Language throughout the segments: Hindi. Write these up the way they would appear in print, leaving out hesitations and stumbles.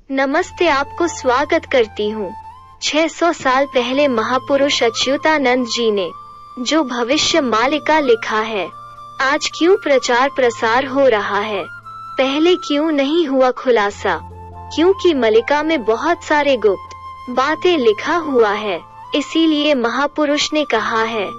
नमस्ते, आपको स्वागत करती हूँ। 600 साल पहले महापुरुष अच्युतानंद जी ने जो भविष्य मालिका लिखा है, आज क्यों प्रचार प्रसार हो रहा है? पहले क्यों नहीं हुआ खुलासा? क्योंकि मालिका में बहुत सारे गुप्त बातें लिखा हुआ है, इसीलिए महापुरुष ने कहा है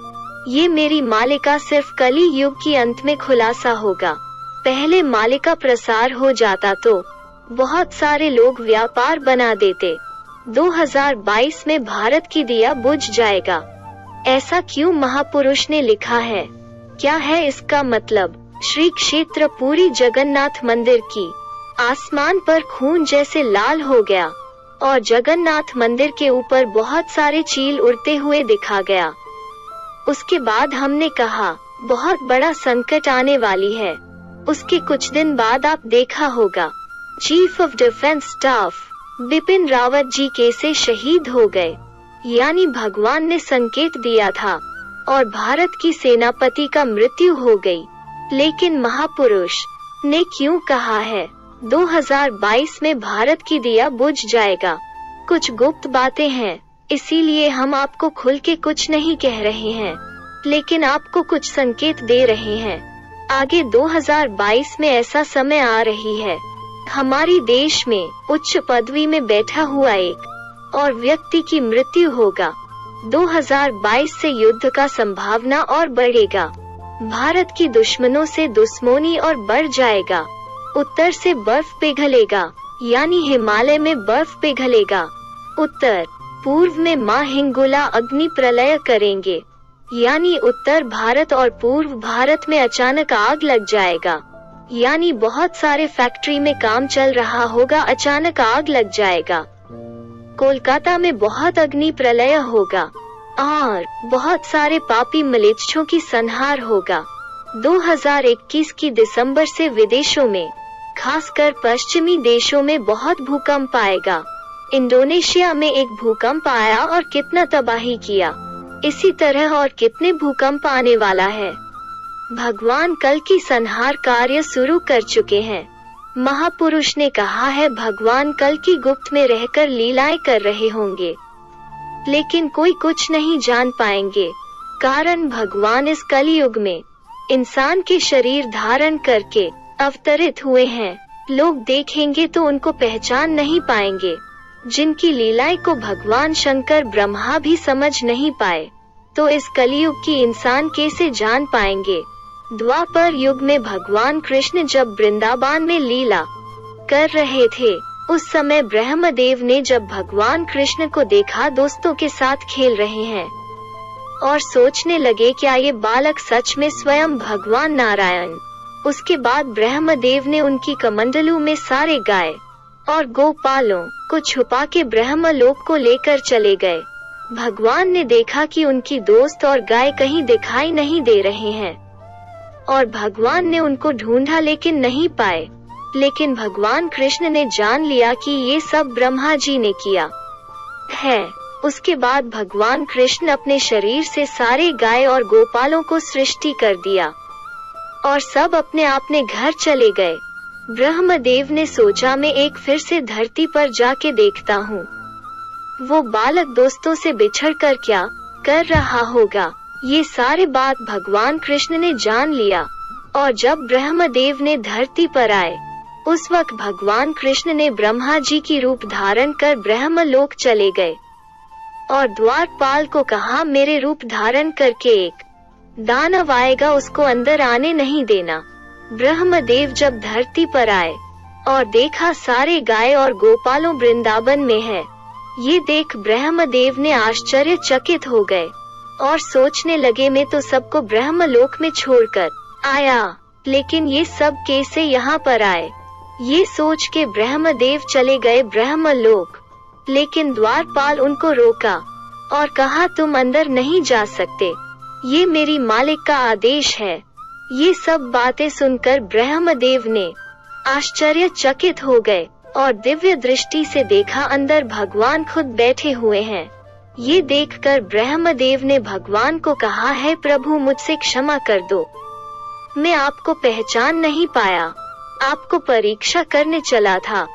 ये मेरी मालिका सिर्फ कली युग की अंत में खुलासा होगा। पहले मालिका प्रसार हो जाता तो बहुत सारे लोग व्यापार बना देते। 2022 में भारत की दिया बुझ जाएगा। ऐसा क्यों महापुरुष ने लिखा है? क्या है इसका मतलब? श्री क्षेत्र पुरी जगन्नाथ मंदिर की आसमान पर खून जैसे लाल हो गया और जगन्नाथ मंदिर के ऊपर बहुत सारे चील उड़ते हुए दिखा गया। उसके बाद हमने कहा बहुत बड़ा संकट आने वाली है। उसके कुछ दिन बाद आप देखा होगा chief of defence staff Bipin Rawat ji कैसे शहीद हो गए। यानी भगवान ने संकेत दिया था और भारत की सेनापति का मृत्यु हो गई। लेकिन महापुरुष ने क्यों कहा है 2022 में भारत की दिया बुझ जाएगा? कुछ गुप्त बातें हैं, इसीलिए हम आपको खुल के कुछ नहीं कह रहे हैं, लेकिन आपको कुछ संकेत दे रहे हैं। आगे 2022 में ऐसा समय आ रही है, हमारी देश में उच्च पदवी में बैठा हुआ एक और व्यक्ति की मृत्यु होगा। 2022 से युद्ध का संभावना और बढ़ेगा। भारत की दुश्मनों से दुश्मनी और बढ़ जाएगा। उत्तर से बर्फ पिघलेगा, यानी हिमालय में बर्फ पिघलेगा। उत्तर पूर्व में माँ हिंगोला अग्नि प्रलय करेंगे, यानी उत्तर भारत और पूर्व भारत में अचानक आग लग जाएगा। यानी बहुत सारे फैक्ट्री में काम चल रहा होगा, अचानक आग लग जाएगा। कोलकाता में बहुत अग्नि प्रलय होगा और बहुत सारे पापी मलेच्छों की संहार होगा। 2021 की दिसंबर से विदेशों में, खासकर पश्चिमी देशों में बहुत भूकंप आएगा। इंडोनेशिया में एक भूकंप आया और कितना तबाही किया। इसी तरह और कितने भूकंप आने वाला है। भगवान कल की संहार कार्य शुरू कर चुके हैं। महापुरुष ने कहा है भगवान कल की गुप्त में रहकर लीलाएं कर रहे होंगे, लेकिन कोई कुछ नहीं जान पाएंगे, कारण भगवान इस कलयुग में इंसान के शरीर धारण करके अवतरित हुए हैं। लोग देखेंगे तो उनको पहचान नहीं पाएंगे। जिनकी लीलाएं को भगवान शंकर ब्रह्मा भी समझ नहीं पाए, तो इस कलयुग की इंसान कैसे जान पाएंगे? द्वापर युग में भगवान कृष्ण जब वृंदावन में लीला कर रहे थे, उस समय ब्रह्मदेव ने जब भगवान कृष्ण को देखा दोस्तों के साथ खेल रहे हैं और सोचने लगे क्या ये बालक सच में स्वयं भगवान नारायण। उसके बाद ब्रह्मदेव ने उनकी कमंडलू में सारे गाय और गोपालों को छुपा के ब्रह्मलोक को लेकर चले गए। भगवान ने देखा कि उनकी दोस्त और गाय कहीं दिखाई नहीं दे रहे हैं और भगवान ने उनको ढूंढा लेकिन नहीं पाए। लेकिन भगवान कृष्ण ने जान लिया कि ये सब ब्रह्मा जी ने किया है। उसके बाद भगवान कृष्ण अपने शरीर से सारे गाय और गोपालों को सृष्टि कर दिया और सब अपने अपने घर चले गए। ब्रह्मदेव ने सोचा मैं एक फिर से धरती पर जाके देखता हूँ, वो बालक दोस्तों से बिछड़ कर क्या कर रहा होगा। ये सारे बात भगवान कृष्ण ने जान लिया और जब ब्रह्मदेव ने धरती पर आए, उस वक्त भगवान कृष्ण ने ब्रह्मा जी की रूप धारण कर ब्रह्मलोक चले गए और द्वारपाल को कहा मेरे रूप धारण करके एक दानव आएगा, उसको अंदर आने नहीं देना। ब्रह्मदेव जब धरती पर आए और देखा सारे गाय और गोपालों वृंदावन में है, ये देख ब्रह्मदेव ने आश्चर्यचकित हो गए और सोचने लगे मैं तो सबको ब्रह्मलोक में छोड़कर आया, लेकिन ये सब कैसे यहाँ पर आए। ये सोच के ब्रह्मदेव चले गए ब्रह्मलोक, लेकिन द्वारपाल उनको रोका और कहा तुम अंदर नहीं जा सकते, ये मेरी मालिक का आदेश है। ये सब बातें सुनकर ब्रह्मदेव ने आश्चर्यचकित हो गए और दिव्य दृष्टि से देखा अंदर भगवान खुद बैठे हुए हैं। ये देखकर ब्रह्मदेव ने भगवान को कहा है प्रभु मुझसे क्षमा कर दो, मैं आपको पहचान नहीं पाया, आपको परीक्षा करने चला था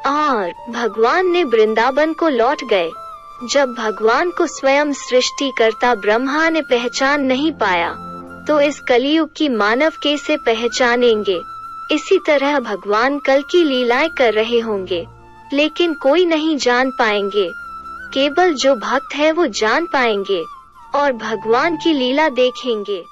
और भगवान ने वृंदावन को लौट गए। जब भगवान को स्वयं सृष्टिकर्ता ब्रह्मा ने पहचान नहीं पाया, तो इस कलयुग की मानव कैसे पहचानेंगे। इसी तरह भगवान कल की लीलाएं कर रहे होंगे, लेकिन कोई नहीं जान पाएंगे। केवल जो भक्त है वो जान पाएंगे और भगवान की लीला देखेंगे।